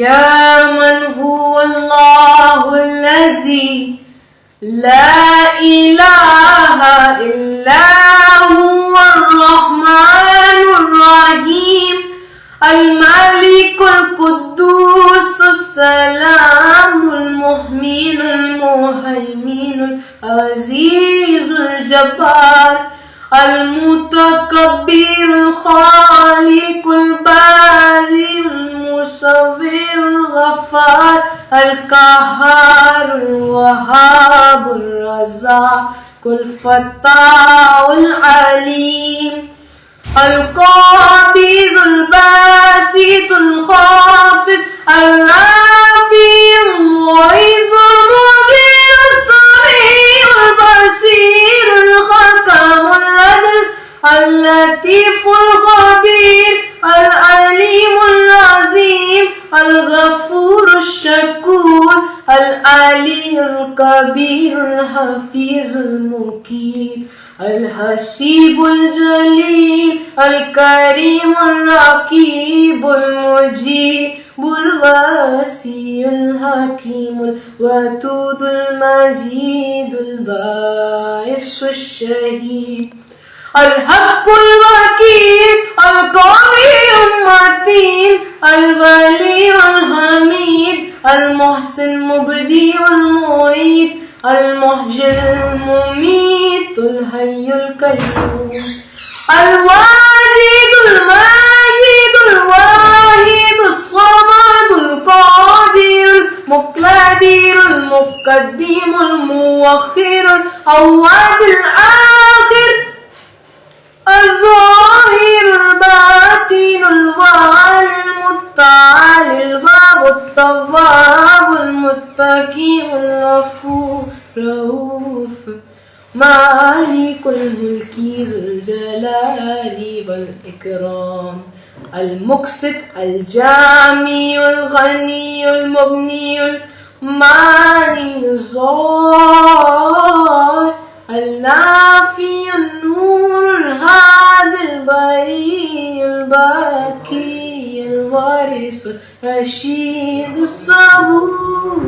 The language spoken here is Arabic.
يا من هو الله الذي لا إله إلا هو الرحمن الرحيم الملك القدوس السلام المؤمن المهيمن العزيز الجبار المتكبر الخالق البارئ المصور الغفار القهار الوهاب الرزاق الفتاح العليم القابض الباسط الخافض الرافع المعز المذل السميع البصير الحكم العدل اللطيف الخبير العليم العظيم الغفور الشكور العلي الكبير الحفيظ المقيت الحسيب الجليل الكريم الرقيب المجيب الواسع الحكيم الودود المجيد الباعث الشهيد الحق الوكيل القوي المتين الولي الحميد المحسن المبدي المعيد المحيي المميت الحي القيوم الواجد الماجد الواحد الصمد القادر المقتدر المقدم المؤخر الأول الآخر الظاهر الباطن الوالي المتعالي الباب التواب المتقي الغفور رؤوف مالك الملك ذو الجلال والإكرام المقسط الجامع الغني المبني المانع الظاهر النافي النور الهادي البريء الباقي الوارث الرشيد الصبور